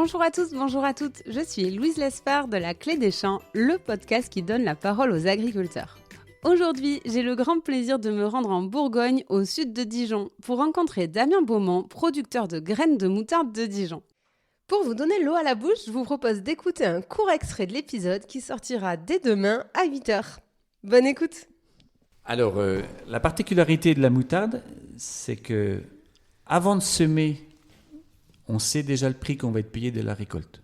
Bonjour à tous, bonjour à toutes, je suis Louise Lespard de La Clé des Champs, le podcast qui donne la parole aux agriculteurs. Aujourd'hui, j'ai le grand plaisir de me rendre en Bourgogne, au sud de Dijon, pour rencontrer Damien Beaumont, producteur de graines de moutarde de Dijon. Pour vous donner l'eau à la bouche, je vous propose d'écouter un court extrait de l'épisode qui sortira dès demain à 8h. Bonne écoute. Alors, la particularité de la moutarde, c'est que avant de semer, on sait déjà le prix qu'on va être payé de la récolte.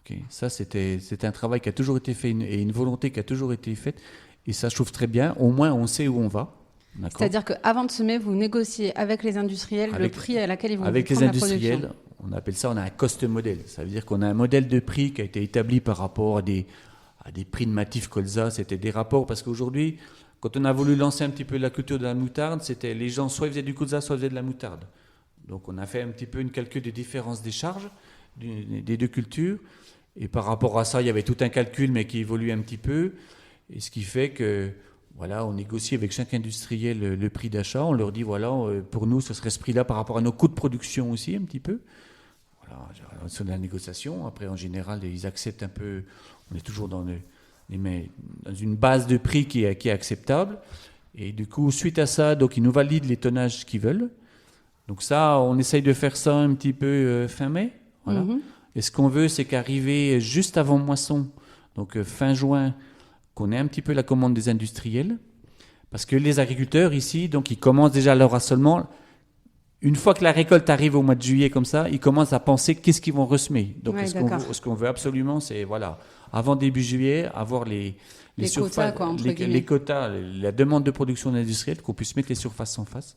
Okay. Ça, c'était un travail qui a toujours été fait et une volonté qui a toujours été faite. Et ça, je trouve très bien. Au moins, on sait où on va. D'accord. C'est-à-dire qu'avant de semer, vous négociez avec les industriels le prix à laquelle ils vont avec prendre les la production. industriels, on a un cost model. Ça veut dire qu'on a un modèle de prix qui a été établi par rapport à des prix de Matif Colza. C'était des rapports parce qu'aujourd'hui, quand on a voulu lancer un petit peu la culture de la moutarde, c'était les gens soit ils faisaient du colza, soit ils faisaient de la moutarde. Donc on a fait un petit peu une calcul des différences des charges des deux cultures. Et par rapport à ça, il y avait tout un calcul, mais qui évolue un petit peu. Et ce qui fait que, voilà, on négocie avec chaque industriel le prix d'achat. On leur dit, voilà, pour nous, ce serait ce prix-là par rapport à nos coûts de production aussi, un petit peu. Voilà, c'est de la négociation. Après, en général, ils acceptent un peu. On est toujours dans une base de prix qui est acceptable. Et du coup, suite à ça, donc, ils nous valident les tonnages qu'ils veulent. Donc ça, on essaye de faire ça un petit peu fin mai. Voilà. Mm-hmm. Et ce qu'on veut, c'est qu'arriver juste avant moisson, donc fin juin, qu'on ait un petit peu la commande des industriels. Parce que les agriculteurs ici, donc ils commencent déjà leur assolement. Une fois que la récolte arrive au mois de juillet comme ça, ils commencent à penser qu'est-ce qu'ils vont ressemer. Donc ouais, ce qu'on veut absolument, c'est voilà, avant début juillet, avoir les quotas, quoi, les quotas, la demande de production industrielle, qu'on puisse mettre les surfaces en face.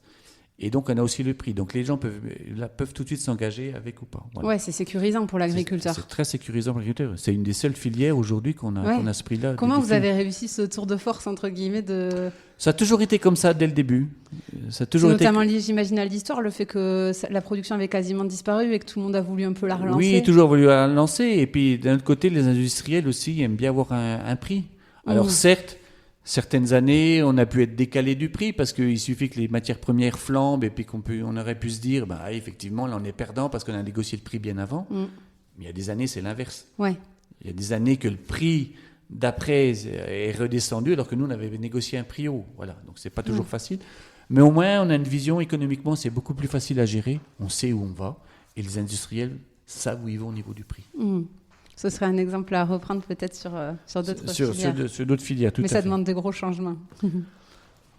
Et donc, on a aussi le prix. Donc, les gens peuvent tout de suite s'engager avec ou pas. Voilà. Ouais, c'est sécurisant pour l'agriculteur. C'est très sécurisant pour l'agriculteur. C'est une des seules filières aujourd'hui qu'on a ce prix-là. Comment vous avez réussi ce tour de force, entre guillemets, de... Ça a toujours été comme ça dès le début. C'est notamment lié, j'imagine, à l'histoire, le fait que la production avait quasiment disparu et que tout le monde a voulu un peu la relancer. Oui, toujours voulu la relancer. Et puis, d'un autre côté, les industriels aussi aiment bien avoir un prix. Alors, certes, certaines années, on a pu être décalé du prix parce qu'il suffit que les matières premières flambent et puis on aurait pu se dire, effectivement, là, on est perdant parce qu'on a négocié le prix bien avant. Mais il y a des années, c'est l'inverse. Ouais. Il y a des années que le prix d'après est redescendu alors que nous, on avait négocié un prix haut. Voilà. Donc, c'est pas toujours facile. Mais au moins, on a une vision économiquement, c'est beaucoup plus facile à gérer. On sait où on va et les industriels savent où ils vont au niveau du prix. Ce serait un exemple à reprendre peut-être sur d'autres filières. Sur d'autres filières, tout à fait. Mais ça demande des gros changements.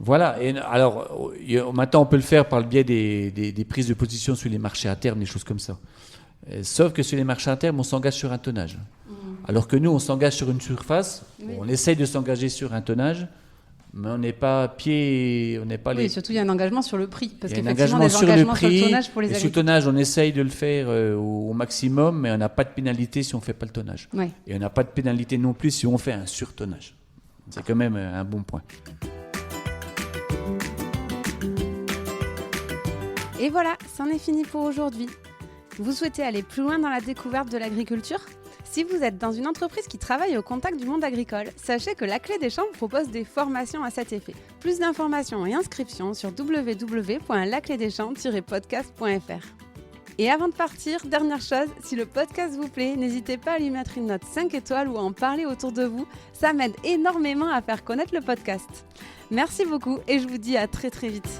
Voilà. Et alors, maintenant, on peut le faire par le biais des prises de position sur les marchés à terme, des choses comme ça. Sauf que sur les marchés à terme, on s'engage sur un tonnage. Alors que nous, on s'engage sur une surface. Oui. On essaye de s'engager sur un tonnage, mais on n'est pas Oui, surtout il y a un engagement sur le prix. Parce qu'il y a qu'effectivement, des engagements sur le tonnage pour les agriculteurs. Sur le tonnage, on essaye de le faire au maximum, mais on n'a pas de pénalité si on ne fait pas le tonnage. Ouais. Et on n'a pas de pénalité non plus si on fait un surtonnage. C'est quand même un bon point. Et voilà, c'en est fini pour aujourd'hui. Vous souhaitez aller plus loin dans la découverte de l'agriculture ? Si vous êtes dans une entreprise qui travaille au contact du monde agricole, sachez que La Clé des Champs propose des formations à cet effet. Plus d'informations et inscriptions sur www.laclédeschamps-podcast.fr. Et avant de partir, dernière chose, si le podcast vous plaît, n'hésitez pas à lui mettre une note 5 étoiles ou à en parler autour de vous. Ça m'aide énormément à faire connaître le podcast. Merci beaucoup et je vous dis à très très vite.